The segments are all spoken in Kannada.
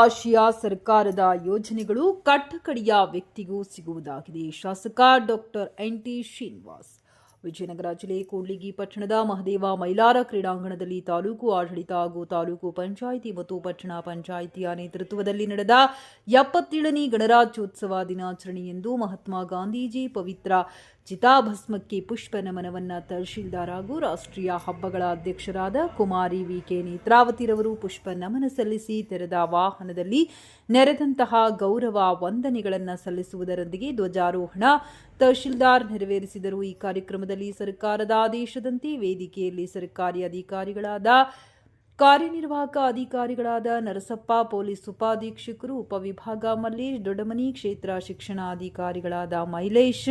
ಆಶಯ ಸರ್ಕಾರದ ಯೋಜನೆಗಳು ಕಟ್ಟಕಡೆಯ ವ್ಯಕ್ತಿಗೂ ಸಿಗುವುದಾಗಿದೆ. ಶಾಸಕ ಡಾಕ್ಟರ್ ಎನ್.ಟಿ. ಶ್ರೀನಿವಾಸ್. ವಿಜಯನಗರ ಜಿಲ್ಲೆ ಕೂಡ್ಲಿಗಿ ಪಟ್ಟಣದ ಮಹದೇವ ಮೈಲಾರ ಕ್ರೀಡಾಂಗಣದಲ್ಲಿ ತಾಲೂಕು ಆಡಳಿತ ಹಾಗೂ ತಾಲೂಕು ಪಂಚಾಯಿತಿ ಮತ್ತು ಪಟ್ಟಣ ಪಂಚಾಯಿತಿಯ ನೇತೃತ್ವದಲ್ಲಿ ನಡೆದ 77ನೇ ಗಣರಾಜ್ಯೋತ್ಸವ ದಿನಾಚರಣೆಯಂದು ಮಹಾತ್ಮ ಗಾಂಧೀಜಿ ಪವಿತ್ರ ಚಿತಾಭಸ್ಮಕ್ಕೆ ಪುಷ್ಪ ನಮನವನ್ನು ತಹಶೀಲ್ದಾರ್ ಹಾಗೂ ರಾಷ್ಟ್ರೀಯ ಹಬ್ಬಗಳ ಅಧ್ಯಕ್ಷರಾದ ಕುಮಾರಿ ವಿ.ಕೆ. ನೇತ್ರಾವತಿರವರು ಪುಷ್ಪ ನಮನ ಸಲ್ಲಿಸಿ ತೆರೆದ ವಾಹನದಲ್ಲಿ ನೆರೆದಂತಹ ಗೌರವ ವಂದನೆಗಳನ್ನು ಸಲ್ಲಿಸುವುದರೊಂದಿಗೆ ಧ್ವಜಾರೋಹಣ ತಹಶೀಲ್ದಾರ್ ನೆರವೇರಿಸಿದರು. ಈ ಕಾರ್ಯಕ್ರಮದಲ್ಲಿ ಸರ್ಕಾರದ ಆದೇಶದಂತೆ ವೇದಿಕೆಯಲ್ಲಿ ಸರ್ಕಾರಿ ಅಧಿಕಾರಿಗಳಾದ ಕಾರ್ಯನಿರ್ವಾಹಕ ಅಧಿಕಾರಿಗಳಾದ ನರಸಪ್ಪ, ಪೊಲೀಸ್ ಉಪಾಧೀಕ್ಷಕರು, ಉಪವಿಭಾಗ ಮಲ್ಲೇಶ್, ದೊಡ್ಡಮನಿ, ಕ್ಷೇತ್ರ ಶಿಕ್ಷಣಾಧಿಕಾರಿಗಳಾದ ಮೈಲೇಶ್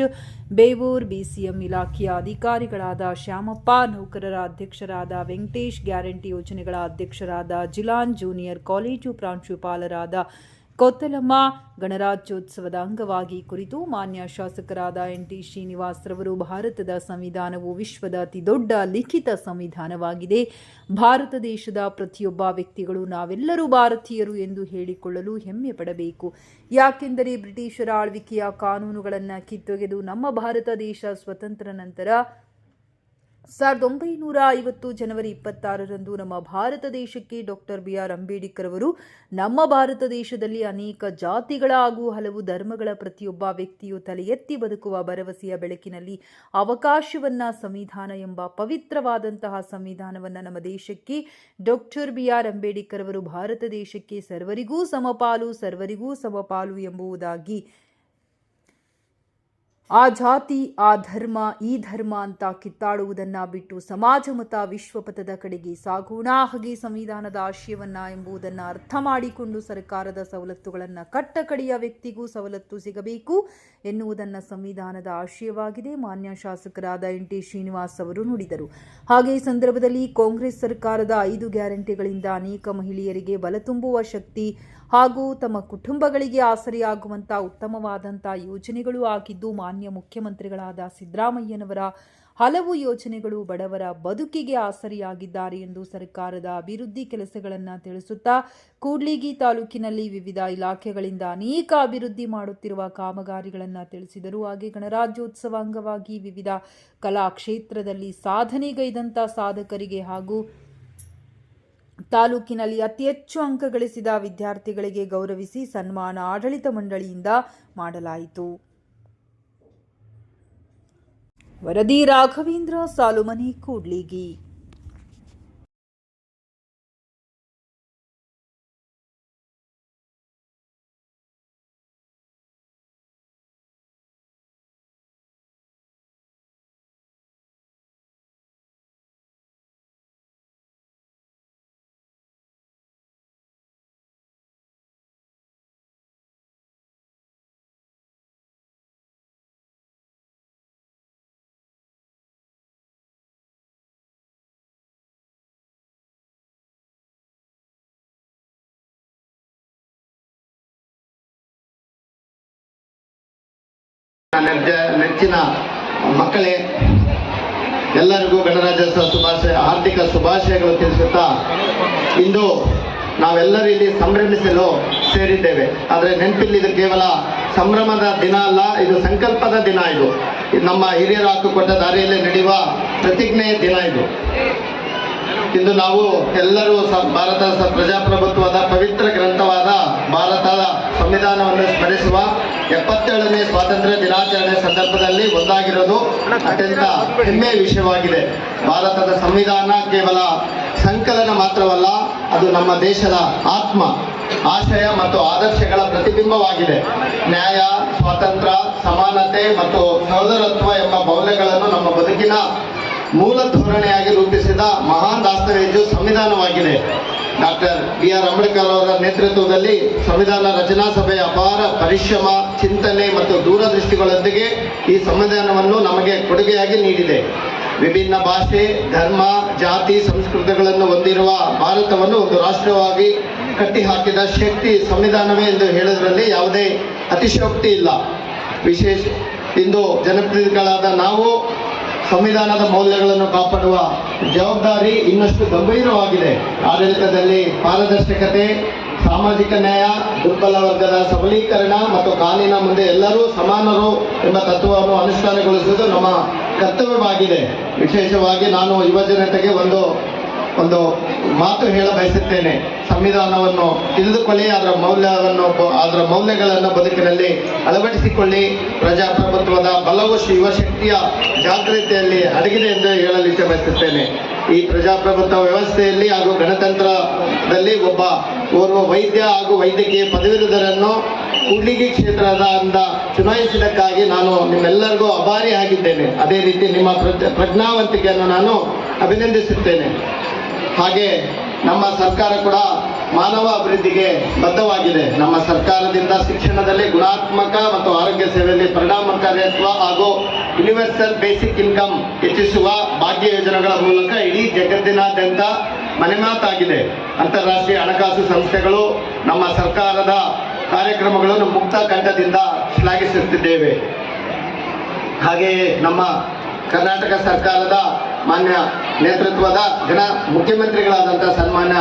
ಬೇವೂರ್, ಬಿಸಿಎಂ ಇಲಾಖೆಯ ಅಧಿಕಾರಿಗಳಾದ ಶ್ಯಾಮಪ್ಪ, ನೌಕರರ ಅಧ್ಯಕ್ಷರಾದ ವೆಂಕಟೇಶ್, ಗ್ಯಾರಂಟಿ ಯೋಜನೆಗಳ ಅಧ್ಯಕ್ಷರಾದ ಜಿಲಾನ್, ಜೂನಿಯರ್ ಕಾಲೇಜು ಪ್ರಾಂಶುಪಾಲರಾದ ಕೊತ್ತಲಮ್ಮ, ಗಣರಾಜ್ಯೋತ್ಸವದ ಅಂಗವಾಗಿ ಕುರಿತು ಮಾನ್ಯ ಶಾಸಕರಾದ ಎನ್.ಟಿ. ಶ್ರೀನಿವಾಸ್ ರವರು ಭಾರತದ ಸಂವಿಧಾನವು ವಿಶ್ವದ ಅತಿದೊಡ್ಡ ಲಿಖಿತ ಸಂವಿಧಾನವಾಗಿದೆ. ಭಾರತ ದೇಶದ ಪ್ರತಿಯೊಬ್ಬ ವ್ಯಕ್ತಿಗಳು ನಾವೆಲ್ಲರೂ ಭಾರತೀಯರು ಎಂದು ಹೇಳಿಕೊಳ್ಳಲು ಹೆಮ್ಮೆ ಪಡಬೇಕು. ಯಾಕೆಂದರೆ ಬ್ರಿಟಿಷರ ಆಳ್ವಿಕೆಯ ಕಾನೂನುಗಳನ್ನು ಕಿತ್ತೊಗೆದು ನಮ್ಮ ಭಾರತ ದೇಶ ಸ್ವತಂತ್ರ ನಂತರ 1950 ಜನವರಿ 26ರಂದು ನಮ್ಮ ಭಾರತ ದೇಶಕ್ಕೆ ಡಾಕ್ಟರ್ ಬಿ.ಆರ್. ಅಂಬೇಡ್ಕರ್ ಅವರು ನಮ್ಮ ಭಾರತ ದೇಶದಲ್ಲಿ ಅನೇಕ ಜಾತಿಗಳ ಹಾಗೂ ಹಲವು ಧರ್ಮಗಳ ಪ್ರತಿಯೊಬ್ಬ ವ್ಯಕ್ತಿಯು ತಲೆ ಎತ್ತಿ ಬದುಕುವ ಭರವಸೆಯ ಬೆಳಕಿನಲ್ಲಿ ಅವಕಾಶವನ್ನ ಸಂವಿಧಾನ ಎಂಬ ಪವಿತ್ರವಾದಂತಹ ಸಂವಿಧಾನವನ್ನು ನಮ್ಮ ದೇಶಕ್ಕೆ ಡಾಕ್ಟರ್ ಬಿ.ಆರ್. ಅಂಬೇಡ್ಕರ್ ಅವರು ಭಾರತ ದೇಶಕ್ಕೆ ಸರ್ವರಿಗೂ ಸಮಪಾಲು ಎಂಬುದಾಗಿ ಆ ಜಾತಿ, ಆ ಧರ್ಮ, ಈ ಧರ್ಮ ಅಂತ ಕಿತ್ತಾಡುವುದನ್ನ ಬಿಟ್ಟು ಸಮಾಜ ಮತ ವಿಶ್ವಪಥದ ಕಡೆಗೆ ಸಾಗೋಣ, ಹಾಗೆ ಸಂವಿಧಾನದ ಆಶಯವನ್ನ ಎಂಬುದನ್ನು ಅರ್ಥ ಮಾಡಿಕೊಂಡು ಸರ್ಕಾರದ ಸವಲತ್ತುಗಳನ್ನು ಕಟ್ಟಕಡೆಯ ವ್ಯಕ್ತಿಗೂ ಸವಲತ್ತು ಸಿಗಬೇಕು ಎನ್ನುವುದನ್ನು ಸಂವಿಧಾನದ ಆಶಯವಾಗಿದೆ. ಮಾನ್ಯ ಶಾಸಕರಾದ ಎನ್.ಟಿ. ಶ್ರೀನಿವಾಸ್ ಅವರು ನುಡಿದರು. ಹಾಗೆ ಈ ಸಂದರ್ಭದಲ್ಲಿ ಕಾಂಗ್ರೆಸ್ ಸರ್ಕಾರದ 5 ಗ್ಯಾರಂಟಿಗಳಿಂದ ಅನೇಕ ಮಹಿಳೆಯರಿಗೆ ಬಲ ತುಂಬುವ ಶಕ್ತಿ ಹಾಗೂ ತಮ್ಮ ಕುಟುಂಬಗಳಿಗೆ ಆಸರೆಯಾಗುವಂಥ ಉತ್ತಮವಾದಂಥ ಯೋಜನೆಗಳು ಆಗಿದ್ದು, ಮಾನ್ಯ ಮುಖ್ಯಮಂತ್ರಿಗಳಾದ ಸಿದ್ದರಾಮಯ್ಯನವರ ಹಲವು ಯೋಜನೆಗಳು ಬಡವರ ಬದುಕಿಗೆ ಆಸರೆಯಾಗಿದ್ದಾರೆ ಎಂದು ಸರ್ಕಾರದ ಅಭಿವೃದ್ಧಿ ಕೆಲಸಗಳನ್ನು ತಿಳಿಸುತ್ತಾ ಕೂಡ್ಲಿಗಿ ತಾಲೂಕಿನಲ್ಲಿ ವಿವಿಧ ಇಲಾಖೆಗಳಿಂದ ಅನೇಕ ಅಭಿವೃದ್ಧಿ ಮಾಡುತ್ತಿರುವ ಕಾಮಗಾರಿಗಳನ್ನು ತಿಳಿಸಿದರು. ಹಾಗೆ ಗಣರಾಜ್ಯೋತ್ಸವ ಅಂಗವಾಗಿ ವಿವಿಧ ಕಲಾ ಕ್ಷೇತ್ರದಲ್ಲಿ ಸಾಧನೆಗೈದಂಥ ಸಾಧಕರಿಗೆ ಹಾಗೂ ತಾಲೂಕಿನಲ್ಲಿ ಅತಿ ಹೆಚ್ಚು ಅಂಕ ಗಳಿಸಿದ ವಿದ್ಯಾರ್ಥಿಗಳಿಗೆ ಗೌರವಿಸಿ ಸನ್ಮಾನ ಆಡಳಿತ ಮಂಡಳಿಯಿಂದ ಮಾಡಲಾಯಿತು. ವರದಿ ರಾಘವೇಂದ್ರ ಸಾಲುಮನಿ, ಕೂಡ್ಲಿಗಿ. ನೆಚ್ಚಿನ ಮಕ್ಕಳೇ, ಎಲ್ಲರಿಗೂ ಗಣರಾಜ್ಯೋತ್ಸವ ಹಾರ್ದಿಕ ಶುಭಾಶಯಗಳು ತಿಳಿಸುತ್ತಾ, ಇಂದು ನಾವೆಲ್ಲರೂ ಇಲ್ಲಿ ಸಂಭ್ರಮಿಸಲು ಸೇರಿದ್ದೇವೆ. ಆದರೆ ನೆನಪಿಲ್ಲಿ ಇದು ಕೇವಲ ಸಂಭ್ರಮದ ದಿನ ಅಲ್ಲ, ಇದು ಸಂಕಲ್ಪದ ದಿನ. ಇದು ನಮ್ಮ ಹಿರಿಯರು ಹಾಕಿಕೊಟ್ಟ ದಾರಿಯಲ್ಲಿ ನಡೆಯುವ ಪ್ರತಿಜ್ಞೆಯ ದಿನ. ಇಂದು ನಾವು ಎಲ್ಲರೂ ಭಾರತದ ಪ್ರಜಾಪ್ರಭುತ್ವದ ಪವಿತ್ರ ಗ್ರಂಥವಾದ ಭಾರತದ ಸಂವಿಧಾನವನ್ನು ಸ್ಮರಿಸುವ 77ನೇ ಸ್ವಾತಂತ್ರ್ಯ ದಿನಾಚರಣೆ ಸಂದರ್ಭದಲ್ಲಿ ಒಂದಾಗಿರೋದು ಅತ್ಯಂತ ಹೆಮ್ಮೆಯ ವಿಷಯವಾಗಿದೆ. ಭಾರತದ ಸಂವಿಧಾನ ಕೇವಲ ಸಂಕಲನ ಮಾತ್ರವಲ್ಲ, ಅದು ನಮ್ಮ ದೇಶದ ಆತ್ಮ, ಆಶಯ ಮತ್ತು ಆದರ್ಶಗಳ ಪ್ರತಿಬಿಂಬವಾಗಿದೆ. ನ್ಯಾಯ, ಸ್ವಾತಂತ್ರ್ಯ, ಸಮಾನತೆ ಮತ್ತು ಸಹೋದರತ್ವ ಎಂಬ ಮೌಲ್ಯಗಳನ್ನು ನಮ್ಮ ಬದುಕಿನ ಮೂಲ ಧೋರಣೆಯಾಗಿ ರೂಪಿಸಿದ ಮಹಾನ್ ದಾಸ್ತಾವೇಜು ಸಂವಿಧಾನವಾಗಿದೆ. Doctor B R. ಅಂಬೇಡ್ಕರ್ ಅವರ ನೇತೃತ್ವದಲ್ಲಿ ಸಂವಿಧಾನ ರಚನಾ ಸಭೆಯ ಅಪಾರ ಪರಿಶ್ರಮ, ಚಿಂತನೆ ಮತ್ತು ದೂರದೃಷ್ಟಿಗಳೊಂದಿಗೆ ಈ ಸಂವಿಧಾನವನ್ನು ನಮಗೆ ಕೊಡುಗೆಯಾಗಿ ನೀಡಿದೆ. ವಿಭಿನ್ನ ಭಾಷೆ, ಧರ್ಮ, ಜಾತಿ, ಸಂಸ್ಕೃತಿಗಳನ್ನು ಹೊಂದಿರುವ ಭಾರತವನ್ನು ಒಂದು ರಾಷ್ಟ್ರವಾಗಿ ಕಟ್ಟಿಹಾಕಿದ ಶಕ್ತಿ ಸಂವಿಧಾನವೇ ಎಂದು ಹೇಳುವುದರಲ್ಲಿ ಯಾವುದೇ ಅತಿಶಯೋಕ್ತಿ ಇಲ್ಲ. ಇಂದು ಜನಪ್ರತಿನಿಧಿಗಳಾದ ನಾವು ಸಂವಿಧಾನದ ಮೌಲ್ಯಗಳನ್ನು ಕಾಪಾಡುವ ಜವಾಬ್ದಾರಿ ಇನ್ನಷ್ಟು ಗಂಭೀರವಾಗಿದೆ. ಆಡಳಿತದಲ್ಲಿ ಪಾರದರ್ಶಕತೆ, ಸಾಮಾಜಿಕ ನ್ಯಾಯ, ದುರ್ಬಲ ವರ್ಗದ ಸಬಲೀಕರಣ ಮತ್ತು ಕಾನೂನಿನ ಮುಂದೆ ಎಲ್ಲರೂ ಸಮಾನರು ಎಂಬ ತತ್ವವನ್ನು ಅನುಷ್ಠಾನಗೊಳಿಸುವುದು ನಮ್ಮ ಕರ್ತವ್ಯವಾಗಿದೆ. ವಿಶೇಷವಾಗಿ ನಾನು ಯುವ ಜನತೆಗೆ ಒಂದು ಮಾತು ಹೇಳ ಬಯಸುತ್ತೇನೆ. ಸಂವಿಧಾನವನ್ನು ತಿಳಿದುಕೊಳ್ಳಿ, ಅದರ ಮೌಲ್ಯಗಳನ್ನು ಬದುಕಿನಲ್ಲಿ ಅಳವಡಿಸಿಕೊಳ್ಳಿ. ಪ್ರಜಾಪ್ರಭುತ್ವದ ಬಲವು ಯುವಶಕ್ತಿಯ ಜಾಗೃತಿಯಲ್ಲಿ ಅಡಗಿದೆ ಎಂದು ಹೇಳಲು ಇಚ್ಛೆ ಬಯಸುತ್ತೇನೆ. ಈ ಪ್ರಜಾಪ್ರಭುತ್ವ ವ್ಯವಸ್ಥೆಯಲ್ಲಿ ಹಾಗೂ ಗಣತಂತ್ರದಲ್ಲಿ ಓರ್ವ ವೈದ್ಯ ಹಾಗೂ ವೈದ್ಯಕೀಯ ಪದವೀಧರರನ್ನು ಕೂಡ್ಲಿಗಿ ಕ್ಷೇತ್ರದಿಂದ ಚುನಾಯಿಸಿದ್ದಕ್ಕಾಗಿ ನಾನು ನಿಮ್ಮೆಲ್ಲರಿಗೂ ಆಭಾರಿಯಾಗಿದ್ದೇನೆ. ಅದೇ ರೀತಿ ನಿಮ್ಮ ಪ್ರಜ್ಞಾವಂತಿಕೆಯನ್ನು ನಾನು ಅಭಿನಂದಿಸುತ್ತೇನೆ. ಹಾಗೆ ನಮ್ಮ ಸರ್ಕಾರ ಕೂಡ ಮಾನವ ಅಭಿವೃದ್ಧಿಗೆ ಬದ್ಧವಾಗಿದೆ. ನಮ್ಮ ಸರ್ಕಾರದಿಂದ ಶಿಕ್ಷಣದಲ್ಲಿ ಗುಣಾತ್ಮಕ ಮತ್ತು ಆರೋಗ್ಯ ಸೇವೆಯಲ್ಲಿ ಪರಿಣಾಮಕಾರಿತ್ವ ಹಾಗೂ ಯೂನಿವರ್ಸಲ್ ಬೇಸಿಕ್ ಇನ್ಕಮ್ ಹೆಚ್ಚಿಸುವ ಭಾಗ್ಯ ಯೋಜನೆಗಳ ಮೂಲಕ ಇಡೀ ಜಗತ್ತಿನಾದ್ಯಂತ ಮನೆಮಾತಾಗಿದೆ. ಅಂತಾರಾಷ್ಟ್ರೀಯ ಹಣಕಾಸು ಸಂಸ್ಥೆಗಳು ನಮ್ಮ ಸರ್ಕಾರದ ಕಾರ್ಯಕ್ರಮಗಳನ್ನು ಮುಕ್ತ ಕಂಠದಿಂದ ಶ್ಲಾಘಿಸುತ್ತಿದ್ದೇವೆ. ಹಾಗೆಯೇ ನಮ್ಮ ಕರ್ನಾಟಕ ಸರ್ಕಾರದ ಮಾನ್ಯ ನೇತೃತ್ವದ ಮುಖ್ಯಮಂತ್ರಿಗಳಾದಂಥ ಸನ್ಮಾನ್ಯ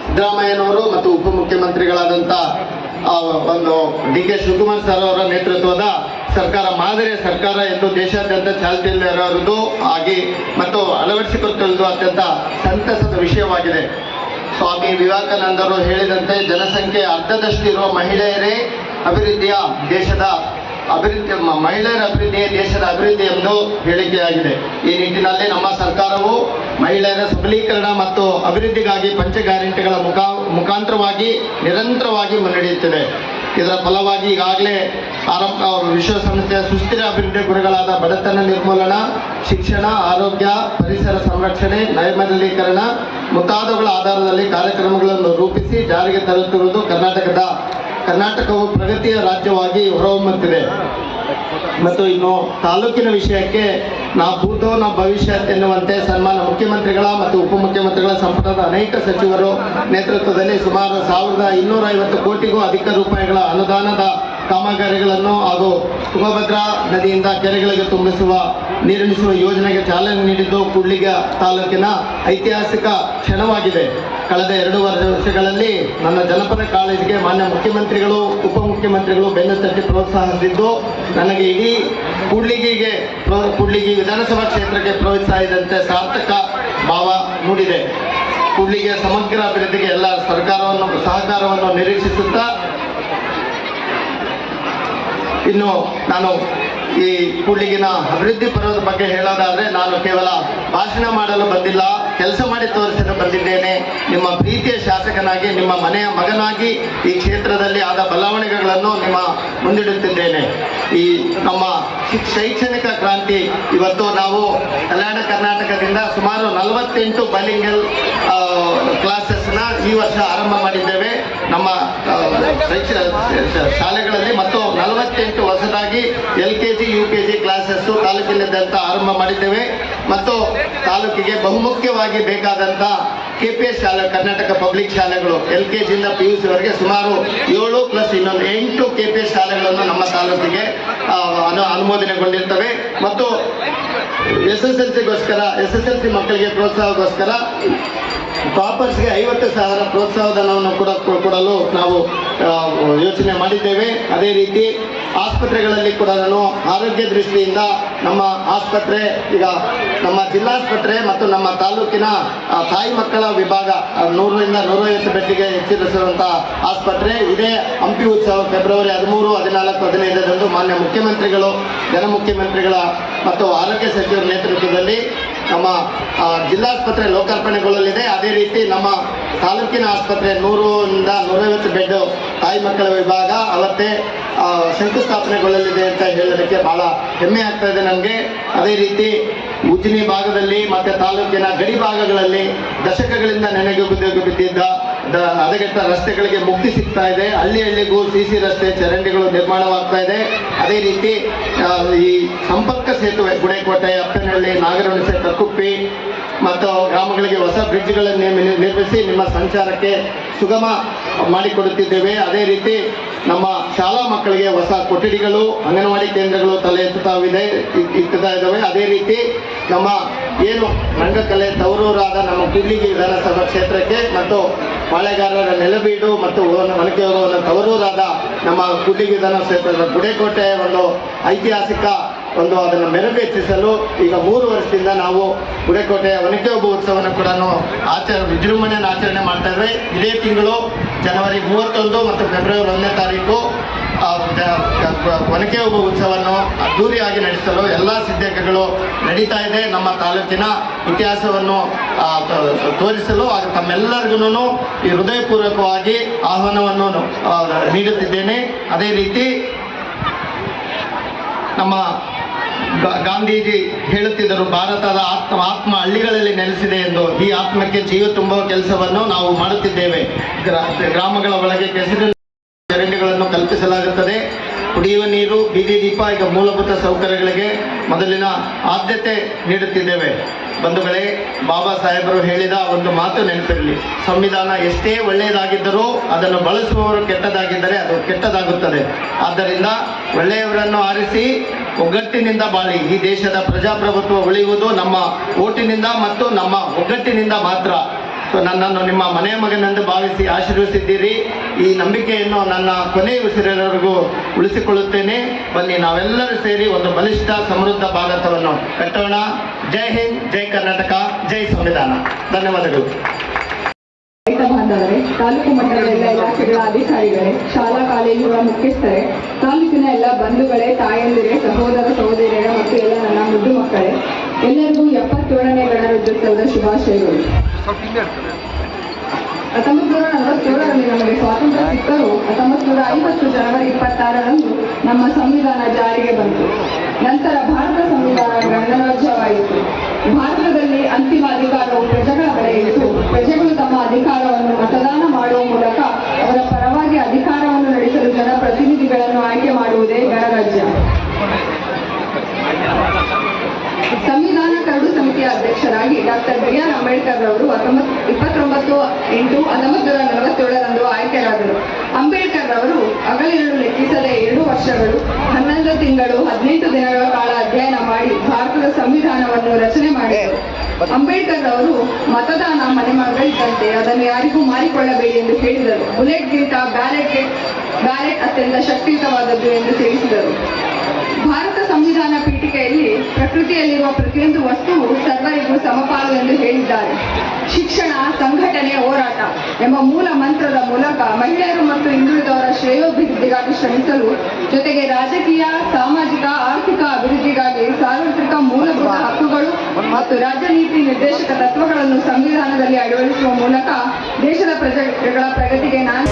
ಸಿದ್ದರಾಮಯ್ಯನವರು ಮತ್ತು ಉಪಮುಖ್ಯಮಂತ್ರಿಗಳಾದಂಥ ಡಿ.ಕೆ. ಶಿವಕುಮಾರ್ ಸರ್ ಅವರ ನೇತೃತ್ವದ ಸರ್ಕಾರ ಮಾದರಿಯ ಸರ್ಕಾರ ಎಂದು ದೇಶಾದ್ಯಂತ ಚಾಲ್ತಿಯಲ್ಲಿರುವುದು ಮತ್ತು ಅಳವಡಿಸಿಕೊಳ್ಳುವುದು ಅತ್ಯಂತ ಸಂತಸದ ವಿಷಯವಾಗಿದೆ. ಸ್ವಾಮಿ ವಿವೇಕಾನಂದರು ಹೇಳಿದಂತೆ ಜನಸಂಖ್ಯೆ ಅರ್ಧದಷ್ಟು ಇರುವ ಮಹಿಳೆಯರ ಅಭಿವೃದ್ಧಿಯೇ ದೇಶದ ಅಭಿವೃದ್ಧಿ ಎಂದು ಹೇಳಿಕೆಯಾಗಿದೆ. ಈ ನಿಟ್ಟಿನಲ್ಲಿ ನಮ್ಮ ಸರ್ಕಾರವು ಮಹಿಳೆಯರ ಸಬಲೀಕರಣ ಮತ್ತು ಅಭಿವೃದ್ಧಿಗಾಗಿ ಪಂಚ ಗ್ಯಾರಂಟಿಗಳ ಮುಖಾಂತರವಾಗಿ ನಿರಂತರವಾಗಿ ಮುನ್ನಡೆಯುತ್ತಿದೆ. ಇದರ ಫಲವಾಗಿ ಈಗಾಗಲೇ ವಿಶ್ವಸಂಸ್ಥೆಯ ಸುಸ್ಥಿರ ಅಭಿವೃದ್ಧಿ ಗುರಿಗಳಾದ ಬಡತನ ನಿರ್ಮೂಲನಾ, ಶಿಕ್ಷಣ, ಆರೋಗ್ಯ, ಪರಿಸರ ಸಂರಕ್ಷಣೆ, ನೈರ್ಮಲ್ಯೀಕರಣ ಮುಂತಾದವುಗಳ ಆಧಾರದಲ್ಲಿ ಕಾರ್ಯಕ್ರಮಗಳನ್ನು ರೂಪಿಸಿ ಜಾರಿಗೆ ತರುತ್ತಿರುವುದು ಕರ್ನಾಟಕವು ಪ್ರಗತಿಯ ರಾಜ್ಯವಾಗಿ ಹೊರಹೊಮ್ಮುತ್ತಿದೆ. ಮತ್ತು ಇನ್ನು ತಾಲೂಕಿನ ವಿಷಯಕ್ಕೆ ನಾ ಭೂತೋ ನ ಭವಿಷ್ಯತ್ ಎನ್ನುವಂತೆ ಸನ್ಮಾನ ಮುಖ್ಯಮಂತ್ರಿಗಳ ಮತ್ತು ಉಪಮುಖ್ಯಮಂತ್ರಿಗಳ ಸಂಪುಟದ ಅನೇಕ ಸಚಿವರು ನೇತೃತ್ವದಲ್ಲಿ ಸುಮಾರು 1250 ಕೋಟಿಗೂ ಅಧಿಕ ರೂಪಾಯಿಗಳ ಅನುದಾನದ ಕಾಮಗಾರಿಗಳನ್ನು ಹಾಗೂ ತುಂಗಭದ್ರಾ ನದಿಯಿಂದ ಕೆರೆಗಳಿಗೆ ನೀರುಣಿಸುವ ಯೋಜನೆಗೆ ಚಾಲನೆ ನೀಡಿದ್ದು ಕೂಡ್ಲಿಗಿ ತಾಲೂಕಿನ ಐತಿಹಾಸಿಕ ಕ್ಷಣವಾಗಿದೆ. ಕಳೆದ 2 ವರ್ಷಗಳಲ್ಲಿ ನನ್ನ ಜನಪದ ಕಾಲೇಜಿಗೆ ಮಾನ್ಯ ಮುಖ್ಯಮಂತ್ರಿಗಳು, ಉಪಮುಖ್ಯಮಂತ್ರಿಗಳು ಬೆನ್ನು ತಟ್ಟಿ ಪ್ರೋತ್ಸಾಹಿಸಿದ್ದು ನನಗೆ ಇಡೀ ಕೂಡ್ಲಿಗಿ ವಿಧಾನಸಭಾ ಕ್ಷೇತ್ರಕ್ಕೆ ಪ್ರೋತ್ಸಾಹಿಸಿದಂತೆ ಸಾರ್ಥಕ ಭಾವ ಮೂಡಿದೆ. ಕೂಡ್ಲಿಗಿಯ ಸಮಗ್ರ ಅಭಿವೃದ್ಧಿಗೆ ಎಲ್ಲ ಸಹಕಾರವನ್ನು ನಿರೀಕ್ಷಿಸುತ್ತಾ ಇನ್ನು ನಾನು ಈ ಕೂಡ್ಲಿಗಿನ ಅಭಿವೃದ್ಧಿ ಪರ್ವದ ಬಗ್ಗೆ ಹೇಳೋದಾದ್ರೆ ನಾನು ಕೇವಲ ಭಾಷಣ ಮಾಡಲು ಬಂದಿಲ್ಲ, ಕೆಲಸ ಮಾಡಿ ತೋರಿಸಲು ಬಂದಿದ್ದೇನೆ. ನಿಮ್ಮ ಪ್ರೀತಿಯ ಶಾಸಕನಾಗಿ, ನಿಮ್ಮ ಮನೆಯ ಮಗನಾಗಿ ಈ ಕ್ಷೇತ್ರದಲ್ಲಿ ಆದ ಬದಲಾವಣೆಗಳನ್ನು ನಿಮ್ಮ ಮುಂದಿಡುತ್ತಿದ್ದೇನೆ. ಈ ನಮ್ಮ ಶೈಕ್ಷಣಿಕ ಕ್ರಾಂತಿ ಇವತ್ತು ನಾವು ಕಲ್ಯಾಣ ಕರ್ನಾಟಕದಿಂದ ಸುಮಾರು 48 ಬೈಲಿಂಗಲ್ ಕ್ಲಾಸಸ್ನ ಈ ವರ್ಷ ಆರಂಭ ಮಾಡಿದ್ದೇವೆ ನಮ್ಮ ಶಾಲೆಗಳಲ್ಲಿ. ಮತ್ತು 48 ಹೊಸದಾಗಿ LKG UKG ಕ್ಲಾಸಸ್ ತಾಲೂಕಿನಾದ್ಯಂತ ಆರಂಭ ಮಾಡಿದ್ದೇವೆ. ಮತ್ತು ತಾಲೂಕಿಗೆ ಬಹುಮುಖ್ಯವಾಗಿ ಬೇಕಾದಂಥ KPS ಶಾಲೆ, ಕರ್ನಾಟಕ ಪಬ್ಲಿಕ್ ಶಾಲೆಗಳು LKG ಇಂದ PUC ವರೆಗೆ ಸುಮಾರು 7 ಪ್ಲಸ್ ಇನ್ನೊಂದು 8 KPS ಶಾಲೆಗಳನ್ನು ನಮ್ಮ ತಾಲೂಕಿಗೆ ಅನುಮೋದನೆಗೊಂಡಿರ್ತವೆ. ಮತ್ತು SSLC ಮಕ್ಕಳಿಗೆ ಪ್ರೋತ್ಸಾಹಕ್ಕೋಸ್ಕರ ಟಾಪರ್ಸ್ಗೆ 50,000 ಪ್ರೋತ್ಸಾಹಧನವನ್ನು ಕೊಡಲು ನಾವು ಯೋಚನೆ ಮಾಡಿದ್ದೇವೆ. ಅದೇ ರೀತಿ ಆಸ್ಪತ್ರೆಗಳಲ್ಲಿ ಕೂಡ ನಾನು ಆರೋಗ್ಯ ದೃಷ್ಟಿಯಿಂದ ನಮ್ಮ ಆಸ್ಪತ್ರೆ, ಈಗ ನಮ್ಮ ಜಿಲ್ಲಾಸ್ಪತ್ರೆ ಮತ್ತು ನಮ್ಮ ತಾಲೂಕಿನ ತಾಯಿ ಮಕ್ಕಳ ವಿಭಾಗ 100ರಿಂದ 150 ಬೆಡ್ಗೆ ಹೆಚ್ಚಿಸಿರುವಂಥ ಆಸ್ಪತ್ರೆ ಇದೇ ಹಂಪಿ ಉತ್ಸವ ಫೆಬ್ರವರಿ 13, 14, 15ರಂದು ಮಾನ್ಯ ಮುಖ್ಯಮಂತ್ರಿಗಳು, ಜನಮುಖ್ಯಮಂತ್ರಿಗಳ ಮತ್ತು ಆರೋಗ್ಯ ಸಚಿವರ ನೇತೃತ್ವದಲ್ಲಿ ನಮ್ಮ ಜಿಲ್ಲಾಸ್ಪತ್ರೆ ಲೋಕಾರ್ಪಣೆಗೊಳ್ಳಲಿದೆ. ಅದೇ ರೀತಿ ನಮ್ಮ ತಾಲೂಕಿನ ಆಸ್ಪತ್ರೆ 100ರಿಂದ 150 ಬೆಡ್ ತಾಯಿ ಮಕ್ಕಳ ವಿಭಾಗ ಅವತ್ತೇ ಶಂಕುಸ್ಥಾಪನೆಗೊಳ್ಳಲಿದೆ ಅಂತ ಹೇಳೋದಕ್ಕೆ ಬಹಳ ಹೆಮ್ಮೆ ಆಗ್ತಾ ಇದೆ ನನಗೆ. ಅದೇ ರೀತಿ ಉಜ್ಜಿನಿ ಭಾಗದಲ್ಲಿ ಮತ್ತು ತಾಲೂಕಿನ ಗಡಿ ಭಾಗಗಳಲ್ಲಿ ದಶಕಗಳಿಂದ ಬಿದ್ದಿದ್ದ ಹದಗೆಟ್ಟ ರಸ್ತೆಗಳಿಗೆ ಮುಕ್ತಿ ಸಿಗ್ತಾ ಇದೆ. ಹಳ್ಳಿಗೂ CC ರಸ್ತೆ, ಚರಂಡಿಗಳು ನಿರ್ಮಾಣವಾಗ್ತಾ ಇದೆ. ಅದೇ ರೀತಿ ಈ ಸಂಪರ್ಕ ಸೇತುವೆ ಗುಡೇಕೋಟೆ, ಅಪ್ಪನಹಳ್ಳಿ, ನಾಗರಹುಣಸೆ, ಕಕ್ಕುಪ್ಪಿ ಮತ್ತು ಗ್ರಾಮಗಳಿಗೆ ಹೊಸ ಬ್ರಿಡ್ಜ್ಗಳನ್ನು ನಿರ್ಮಿಸಿ ನಿಮ್ಮ ಸಂಚಾರಕ್ಕೆ ಸುಗಮ ಮಾಡಿಕೊಡುತ್ತಿದ್ದೇವೆ. ಅದೇ ರೀತಿ ನಮ್ಮ ಶಾಲಾ ಮಕ್ಕಳಿಗೆ ಹೊಸ ಕೊಠಡಿಗಳು, ಅಂಗನವಾಡಿ ಕೇಂದ್ರಗಳು ತಲೆ ಎತ್ತುತ್ತಾ ಇದ್ದಾವೆ. ಅದೇ ರೀತಿ ನಮ್ಮ ಏನು ರಂಗಕಲೆ ತವರೂರಾದ ನಮ್ಮ ಕೂಡ್ಲಿಗಿ ವಿಧಾನಸಭಾ ಕ್ಷೇತ್ರಕ್ಕೆ ಮತ್ತು ಪಾಳೆಗಾರರ ನೆಲೆಬೀಡು ಮತ್ತು ಒನಕೆಯವರ ತವರೂರಾದ ನಮ್ಮ ಕೂಡ್ಲಿಗಿ ವಿಧಾನಕ್ಷೇತ್ರದ ಗುಡೇಕೋಟೆ ಒಂದು ಐತಿಹಾಸಿಕ ಅದನ್ನು ಮೆರುಗು ಹೆಚ್ಚಿಸಲು ಈಗ 3 ವರ್ಷದಿಂದ ನಾವು ಗುಡೇಕೋಟೆ ಒನಕೆ ಓಬವ್ವ ಉತ್ಸವವನ್ನು ಕೂಡ ವಿಜೃಂಭಣೆಯನ್ನು ಆಚರಣೆ ಮಾಡ್ತಾ ಇದ್ದೇವೆ. ಇದೇ ತಿಂಗಳು ಜನವರಿ 31 ಮತ್ತು ಫೆಬ್ರವರಿ 1ನೇ ತಾರೀಕು ಒನಕೆ ಓಬವ್ವ ಉತ್ಸವವನ್ನು ಅದ್ದೂರಿಯಾಗಿ ನಡೆಸಲು ಎಲ್ಲ ಸಿದ್ಧತೆಗಳು ನಡೀತಾ ಇದೆ. ನಮ್ಮ ತಾಲೂಕಿನ ಇತಿಹಾಸವನ್ನು ತೋರಿಸಲು ಹಾಗೂ ತಮ್ಮೆಲ್ಲರಿಗೂ ಈ ಹೃದಯಪೂರ್ವಕವಾಗಿ ಆಹ್ವಾನವನ್ನು ನೀಡುತ್ತಿದ್ದೇನೆ. ಅದೇ ರೀತಿ ನಮ್ಮ ಗಾಂಧೀಜಿ ಹೇಳುತ್ತಿದ್ದರು, ಭಾರತದ ಆತ್ಮ ಹಳ್ಳಿಗಳಲ್ಲಿ ನೆಲೆಸಿದೆ ಎಂದು. ಈ ಆತ್ಮಕ್ಕೆ ಜೀವ ತುಂಬುವ ಕೆಲಸವನ್ನು ನಾವು ಮಾಡುತ್ತಿದ್ದೇವೆ. ಗ್ರಾಮಗಳ ಒಳಗೆ ಕೆಸರಿನ ಚರಂಡಿಗಳನ್ನು ಕಲ್ಪಿಸಲಾಗುತ್ತದೆ. ಕುಡಿಯುವ ನೀರು, ಬೀದಿ ದೀಪ, ಈಗ ಮೂಲಭೂತ ಸೌಕರ್ಯಗಳಿಗೆ ಮೊದಲಿನ ಆದ್ಯತೆ ನೀಡುತ್ತಿದ್ದೇವೆ. ಬಂಧುಗಳೇ, ಬಾಬಾ ಸಾಹೇಬರು ಹೇಳಿದ ಒಂದು ಮಾತು ನೆನಪಿರಲಿ, ಸಂವಿಧಾನ ಎಷ್ಟೇ ಒಳ್ಳೆಯದಾಗಿದ್ದರೂ ಅದನ್ನು ಬಳಸುವವರು ಕೆಟ್ಟದಾಗಿದ್ದರೆ ಅದು ಕೆಟ್ಟದಾಗುತ್ತದೆ. ಆದ್ದರಿಂದ ಒಳ್ಳೆಯವರನ್ನು ಆರಿಸಿ ಒಗ್ಗಟ್ಟಿನಿಂದ ಬಾಳಿ. ಈ ದೇಶದ ಪ್ರಜಾಪ್ರಭುತ್ವ ಉಳಿಯುವುದು ನಮ್ಮ ಓಟಿನಿಂದ ಮತ್ತು ನಮ್ಮ ಒಗ್ಗಟ್ಟಿನಿಂದ ಮಾತ್ರ. ಸೊ ನನ್ನನ್ನು ನಿಮ್ಮ ಮನೆಯ ಮಗನೆಂದು ಭಾವಿಸಿ ಆಶೀರ್ವದಿಸಿದ್ದೀರಿ. ಈ ನಂಬಿಕೆಯನ್ನು ನನ್ನ ಕೊನೆಯ ಉಸಿರಿನವರೆಗೂ ಉಳಿಸಿಕೊಳ್ಳುತ್ತೇನೆ. ಬನ್ನಿ, ನಾವೆಲ್ಲರೂ ಸೇರಿ ಒಂದು ಬಲಿಷ್ಠ ಸಮೃದ್ಧ ಭಾರತವನ್ನು ಕಟ್ಟೋಣ. ಜೈ ಹಿಂದ್, ಜೈ ಕರ್ನಾಟಕ, ಜೈ ಸಂವಿಧಾನ. ಧನ್ಯವಾದಗಳು. ರೈತ ಬಾಂಧವರೇ, ತಾಲೂಕು ಮಟ್ಟದ ಎಲ್ಲ ಇಲಾಖೆಗಳ ಅಧಿಕಾರಿಗಳೇ, ಶಾಲಾ ಕಾಲೇಜುಗಳ ಮುಖ್ಯಸ್ಥರೇ, ತಾಲೂಕಿನ ಎಲ್ಲ ಬಂಧುಗಳೇ, ತಾಯಂದಿರೇ, ಸಹೋದರ ಸಹೋದರಿಯರೇ ಮತ್ತು ಎಲ್ಲ ನನ್ನ ಮುದ್ದು ಮಕ್ಕಳೇ, ಎಲ್ಲರಿಗೂ 77ನೇ ಗಣರಾಜ್ಯೋತ್ಸವದ ಶುಭಾಶಯಗಳು. 1947ರಲ್ಲಿ ನಮಗೆ ಸ್ವಾತಂತ್ರ್ಯ ಸಿಕ್ಕರೂ 1950 ಜನವರಿ 26ರಂದು ನಮ್ಮ ಸಂವಿಧಾನ ಜಾರಿಗೆ ಬಂತು. ನಂತರ ಭಾರತ ಸಂವಿಧಾನ ಗಣರಾಜ್ಯವಾಯಿತು. ಭಾರತದಲ್ಲಿ ಅಂತಿಮ ಅಧಿಕಾರವು ಪ್ರಜೆಗಳ ಬಳಿ ಇತ್ತು. ಪ್ರಜೆಗಳು ತಮ್ಮ ಅಧಿಕಾರವನ್ನು ಮತದಾನ ಮಾಡುವ ಮೂಲಕ ಅವರ ಪರವಾಗಿ ಅಧಿಕಾರವನ್ನು ನಡೆಸಲು ಜನಪ್ರತಿನಿಧಿಗಳನ್ನು ಆಯ್ಕೆ ಮಾಡುವುದೇ ಗಣರಾಜ್ಯ. ಸಂವಿಧಾನ ಕರಡು ಸಮಿತಿಯ ಅಧ್ಯಕ್ಷರಾಗಿ ಡಾಕ್ಟರ್ ಬಿ.ಆರ್. ಅಂಬೇಡ್ಕರ್ ರವರು 29/8/1947ರಂದು ಆಯ್ಕೆಯಾದರು. ಅಂಬೇಡ್ಕರ್ ರವರು ಹಗಲಿರುಳು ಲೆಕ್ಕಿಸದೆ 2 ವರ್ಷಗಳು 11 ತಿಂಗಳು 18 ದಿನಗಳ ಕಾಲ ಅಧ್ಯಯನ ಮಾಡಿ ಭಾರತದ ಸಂವಿಧಾನವನ್ನು ರಚನೆ ಮಾಡಿದರು. ಅಂಬೇಡ್ಕರ್ ಅವರು ಮತದಾನ ಮನೆಮಗಳಿದ್ದಂತೆ, ಅದನ್ನು ಯಾರಿಗೂ ಮಾರಿಕೊಳ್ಳಬೇಡಿ ಎಂದು ಹೇಳಿದರು. ಬುಲೆಟ್ಗಿಂತ ಬ್ಯಾಲೆಟ್ ಅತ್ಯಂತ ಶಕ್ತಿಯುತವಾದದ್ದು ಎಂದು ತಿಳಿಸಿದರು. ಭಾರತ ಸಂವಿಧಾನ ಪೀಠಿಕೆಯಲ್ಲಿ ಪ್ರಕೃತಿಯಲ್ಲಿರುವ ಪ್ರತಿಯೊಂದು ವಸ್ತುವು ಸರ್ವರಿಗೂ ಸಮಪಾಲು ಎಂದು ಹೇಳಿದ್ದಾರೆ. ಶಿಕ್ಷಣ, ಸಂಘಟನೆ, ಹೋರಾಟ ಎಂಬ ಮೂಲ ಮಂತ್ರದ ಮೂಲಕ ಮಹಿಳೆಯರು ಮತ್ತು ಹಿಂದುಳಿದವರ ಶ್ರೇಯೋಭಿವೃದ್ಧಿಗಾಗಿ ಶ್ರಮಿಸಲು, ಜೊತೆಗೆ ರಾಜಕೀಯ, ಸಾಮಾಜಿಕ, ಆರ್ಥಿಕ ಅಭಿವೃದ್ಧಿಗಾಗಿ ಸಾರ್ವತ್ರಿಕ ಮೂಲಭೂತ ಹಕ್ಕುಗಳು ಮತ್ತು ರಾಜನೀತಿ ನಿರ್ದೇಶಕ ತತ್ವಗಳನ್ನು ಸಂವಿಧಾನದಲ್ಲಿ ಅಳವಡಿಸುವ ಮೂಲಕ ದೇಶದ ಪ್ರಜೆಗಳ ಪ್ರಗತಿಗೆ ನಾನು